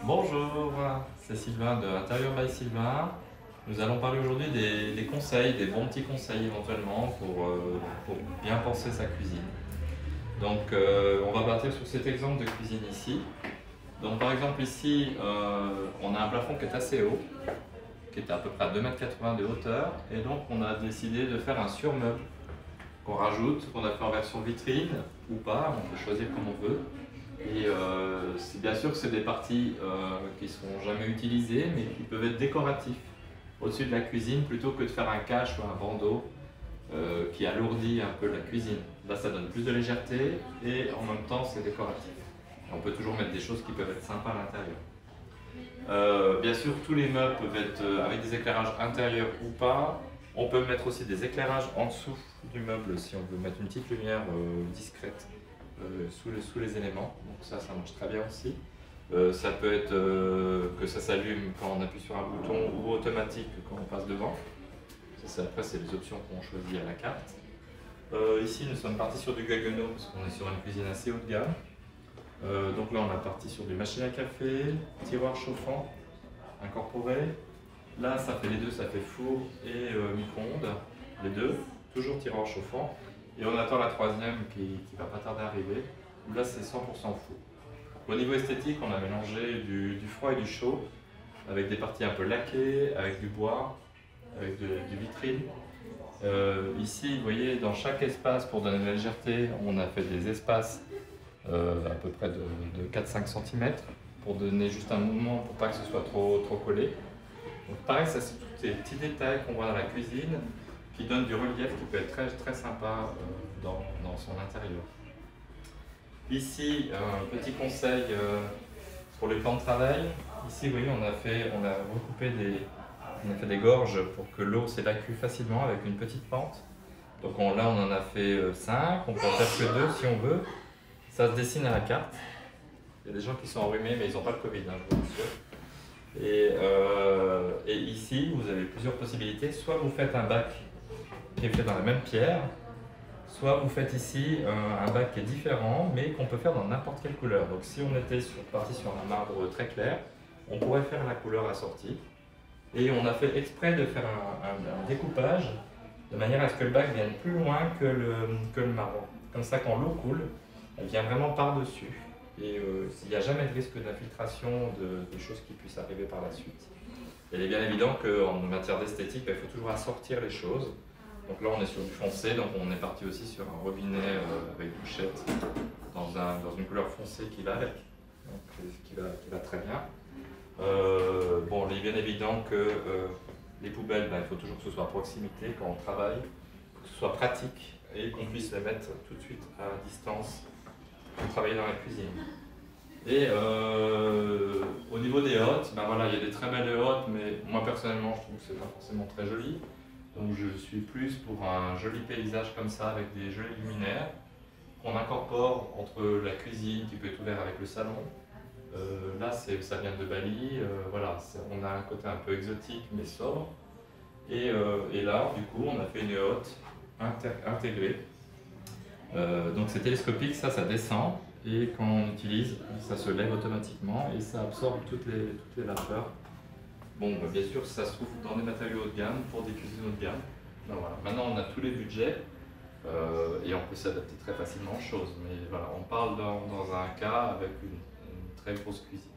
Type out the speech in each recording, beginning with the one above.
Bonjour, c'est Sylvain de Intérieur by Sylvain. Nous allons parler aujourd'hui des conseils, des bons petits conseils éventuellement pour bien penser sa cuisine. Donc on va partir sur cet exemple de cuisine ici. Donc par exemple ici, on a un plafond qui est assez haut, qui est à peu près à 2,80 m de hauteur. Et donc on a décidé de faire un surmeuble qu'on rajoute, qu'on a fait en version vitrine ou pas, on peut choisir comme on veut. Et bien sûr que c'est des parties qui ne seront jamais utilisées, mais qui peuvent être décoratifs au-dessus de la cuisine, plutôt que de faire un cache ou un bandeau qui alourdit un peu la cuisine. Là, ça donne plus de légèreté et en même temps, c'est décoratif. Et on peut toujours mettre des choses qui peuvent être sympas à l'intérieur. Bien sûr, tous les meubles peuvent être avec des éclairages intérieurs ou pas. On peut mettre aussi des éclairages en dessous du meuble si on veut mettre une petite lumière discrète sous les éléments. Donc ça marche très bien aussi. Ça peut être que ça s'allume quand on appuie sur un bouton ou automatique quand on passe devant. Après, c'est les options qu'on choisit à la carte. Ici, nous sommes partis sur du Gaggenau parce qu'on est sur une cuisine assez haut de gamme. Donc là, on est parti sur des machines à café, tiroir chauffant, incorporé. Là, ça fait les deux, ça fait four et micro-ondes, les deux, toujours tiroir chauffant. Et on attend la troisième qui va pas tarder à arriver. Là, c'est 100% four. Au niveau esthétique, on a mélangé du froid et du chaud, avec des parties un peu laquées, avec du bois, avec du vitrine. Ici, vous voyez, dans chaque espace, pour donner de la légèreté, on a fait des espaces à peu près de 4-5 cm pour donner juste un mouvement pour pas que ce soit trop collé. Donc pareil, ça c'est tous ces petits détails qu'on voit dans la cuisine qui donnent du relief qui peut être très, très sympa dans son intérieur. Ici, un petit conseil pour les plans de travail. Ici, vous voyez, on a fait des gorges pour que l'eau s'évacue facilement avec une petite pente. Donc là, on en a fait 5, on peut en faire que 2 si on veut. Ça se dessine à la carte. Il y a des gens qui sont enrhumés, mais ils n'ont pas le Covid, hein, je vous rassure. Et ici, vous avez plusieurs possibilités. Soit vous faites un bac qui est fait dans la même pierre, soit vous faites ici un bac qui est différent, mais qu'on peut faire dans n'importe quelle couleur. Donc si on était parti sur un marbre très clair, on pourrait faire la couleur assortie. Et on a fait exprès de faire un découpage de manière à ce que le bac vienne plus loin que le marbre. Comme ça, quand l'eau coule, elle vient vraiment par-dessus. Et il n'y a jamais de risque d'infiltration de choses qui puissent arriver par la suite. Il est bien évident qu'en matière d'esthétique, il faut toujours assortir les choses. Donc là, on est sur du foncé, donc on est parti aussi sur un robinet avec bouchette dans une couleur foncée qui va avec, donc, qui va très bien. Bon, il est bien évident que les poubelles, il faut toujours que ce soit à proximité quand on travaille, que ce soit pratique et qu'on puisse les mettre tout de suite à distance pour travailler dans la cuisine. Et au niveau des hottes, voilà, il y a des très belles hottes, mais moi personnellement, je trouve que c'est pas forcément très joli. Donc je suis plus pour un joli paysage comme ça, avec des jolis luminaires, qu'on incorpore entre la cuisine qui peut être ouverte avec le salon. Là, ça vient de Bali, voilà, on a un côté un peu exotique mais sobre. Et là, du coup, on a fait une hotte intégrée. Donc c'est télescopique, ça descend, et quand on utilise, ça se lève automatiquement et ça absorbe toutes les vapeurs. Bon, bien sûr, ça se trouve dans des matériaux haut de gamme pour des cuisines haut de gamme. Ben voilà. Maintenant, on a tous les budgets et on peut s'adapter très facilement aux choses. Mais voilà, on parle dans un cas avec une très grosse cuisine.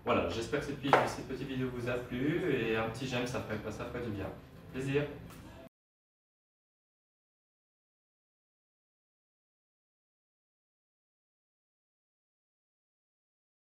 Voilà, j'espère que cette petite vidéo vous a plu et un petit j'aime, ça ferait du bien. Plaisir!